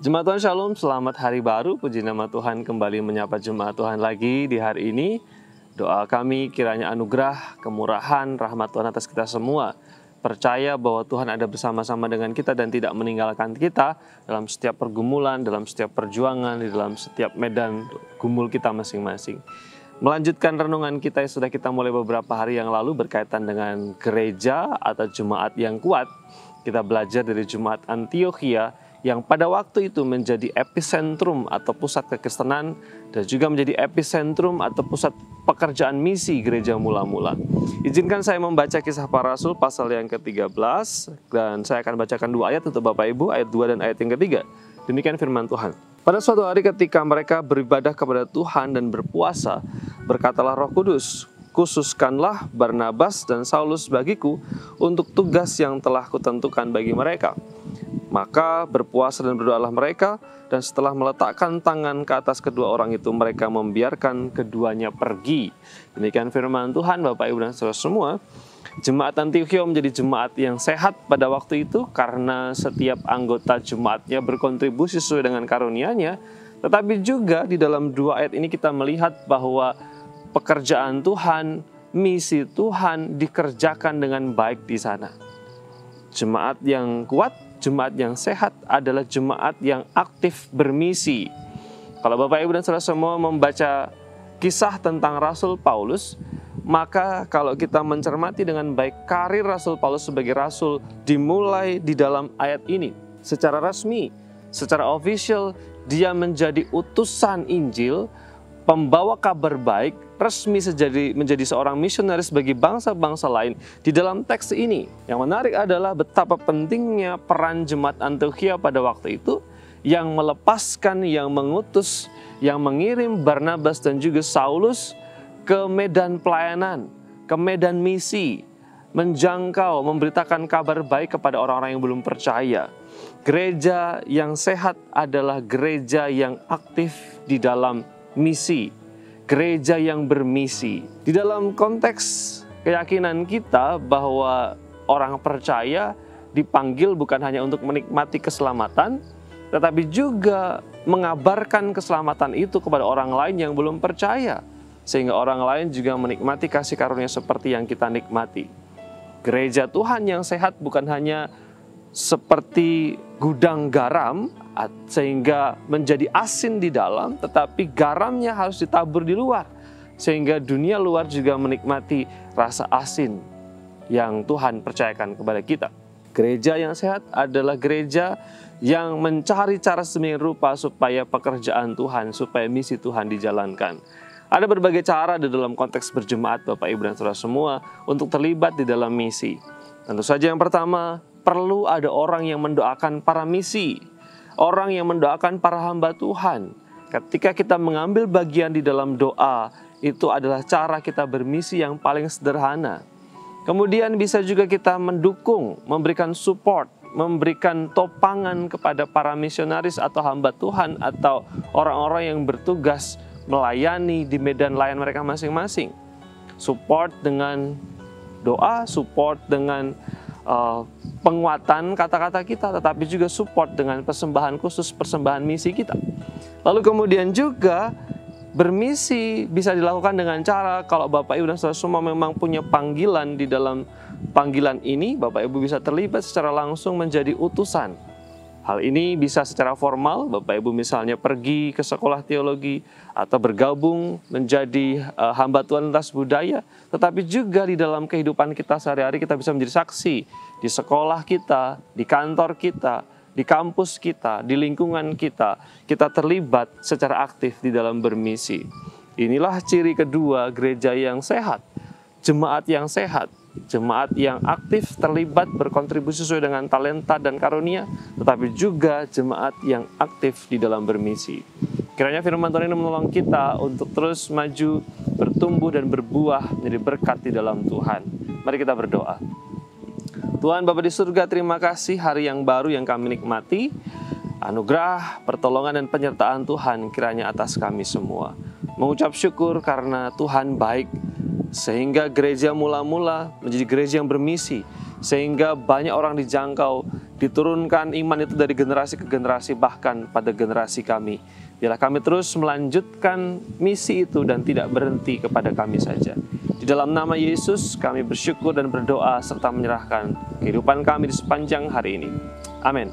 Jemaat Tuhan Shalom, selamat hari baru. Puji nama Tuhan, kembali menyapa jemaat Tuhan lagi di hari ini. Doa kami kiranya anugerah, kemurahan, rahmat Tuhan atas kita semua. Percaya bahwa Tuhan ada bersama-sama dengan kita dan tidak meninggalkan kita dalam setiap pergumulan, dalam setiap perjuangan, di dalam setiap medan gumul kita masing-masing. Melanjutkan renungan kita yang sudah kita mulai beberapa hari yang lalu berkaitan dengan gereja atau jemaat yang kuat. Kita belajar dari jemaat Antiokhia yang pada waktu itu menjadi epicentrum atau pusat kekristenan dan juga menjadi epicentrum atau pusat pekerjaan misi gereja mula-mula. Izinkan saya membaca Kisah Para Rasul pasal yang ke-13 dan saya akan bacakan 2 ayat untuk Bapak Ibu, ayat 2 dan ayat yang ketiga. Demikian firman Tuhan. Pada suatu hari ketika mereka beribadah kepada Tuhan dan berpuasa, berkatalah Roh Kudus, "Khususkanlah Barnabas dan Saulus bagiku untuk tugas yang telah kutentukan bagi mereka." Maka berpuasa dan berdoalah mereka, dan setelah meletakkan tangan ke atas kedua orang itu, mereka membiarkan keduanya pergi. Demikian firman Tuhan, Bapak Ibu dan saudara semua. Jemaat Antiokhia menjadi jemaat yang sehat pada waktu itu karena setiap anggota jemaatnya berkontribusi sesuai dengan karunia-Nya. Tetapi juga di dalam 2 ayat ini kita melihat bahwa pekerjaan Tuhan, misi Tuhan dikerjakan dengan baik di sana. Jemaat yang kuat, jemaat yang sehat adalah jemaat yang aktif bermisi. Kalau Bapak Ibu dan saudara semua membaca kisah tentang Rasul Paulus, maka kalau kita mencermati dengan baik karir Rasul Paulus sebagai rasul dimulai di dalam ayat ini. Secara resmi, secara official, dia menjadi utusan Injil, pembawa kabar baik, resmi menjadi seorang misionaris bagi bangsa-bangsa lain di dalam teks ini. Yang menarik adalah betapa pentingnya peran jemaat Antiokhia pada waktu itu, yang melepaskan, yang mengutus, yang mengirim Barnabas dan juga Saulus ke medan pelayanan, ke medan misi, menjangkau, memberitakan kabar baik kepada orang-orang yang belum percaya. Gereja yang sehat adalah gereja yang aktif di dalam misi, gereja yang bermisi. Di dalam konteks keyakinan kita bahwa orang percaya dipanggil bukan hanya untuk menikmati keselamatan, tetapi juga mengabarkan keselamatan itu kepada orang lain yang belum percaya, sehingga orang lain juga menikmati kasih karunia seperti yang kita nikmati. Gereja Tuhan yang sehat bukan hanya seperti gudang garam sehingga menjadi asin di dalam, tetapi garamnya harus ditabur di luar sehingga dunia luar juga menikmati rasa asin yang Tuhan percayakan kepada kita. Gereja yang sehat adalah gereja yang mencari cara sedemikian rupa supaya pekerjaan Tuhan, supaya misi Tuhan dijalankan. Ada berbagai cara di dalam konteks berjemaat Bapak Ibu dan saudara semua untuk terlibat di dalam misi. Tentu saja yang pertama, perlu ada orang yang mendoakan para misi, orang yang mendoakan para hamba Tuhan. Ketika kita mengambil bagian di dalam doa, itu adalah cara kita bermisi yang paling sederhana. Kemudian bisa juga kita mendukung, memberikan support, memberikan topangan kepada para misionaris atau hamba Tuhan atau orang-orang yang bertugas melayani di medan layan mereka masing-masing. Support dengan doa, support dengan penguatan kata-kata kita, tetapi juga support dengan persembahan khusus, persembahan misi kita. Lalu kemudian juga bermisi bisa dilakukan dengan cara, kalau Bapak Ibu dan saudara semua memang punya panggilan, di dalam panggilan ini Bapak Ibu bisa terlibat secara langsung menjadi utusan. Hal ini bisa secara formal, Bapak Ibu misalnya pergi ke sekolah teologi atau bergabung menjadi hamba Tuhan lintas budaya, tetapi juga di dalam kehidupan kita sehari-hari kita bisa menjadi saksi di sekolah kita, di kantor kita, di kampus kita, di lingkungan kita terlibat secara aktif di dalam bermisi. Inilah ciri kedua gereja yang sehat, jemaat yang sehat. Jemaat yang aktif terlibat berkontribusi sesuai dengan talenta dan karunia, tetapi juga jemaat yang aktif di dalam bermisi. Kiranya firman Tuhan ini menolong kita untuk terus maju, bertumbuh dan berbuah menjadi berkat di dalam Tuhan. Mari kita berdoa. Tuhan Bapa di surga, terima kasih hari yang baru yang kami nikmati. Anugerah, pertolongan dan penyertaan Tuhan kiranya atas kami semua. Mengucap syukur karena Tuhan baik, sehingga gereja mula-mula menjadi gereja yang bermisi, sehingga banyak orang dijangkau diturunkan iman itu dari generasi ke generasi, bahkan pada generasi kami. Biarlah kami terus melanjutkan misi itu dan tidak berhenti kepada kami saja. Di dalam nama Yesus kami bersyukur dan berdoa serta menyerahkan kehidupan kami di sepanjang hari ini. Amin.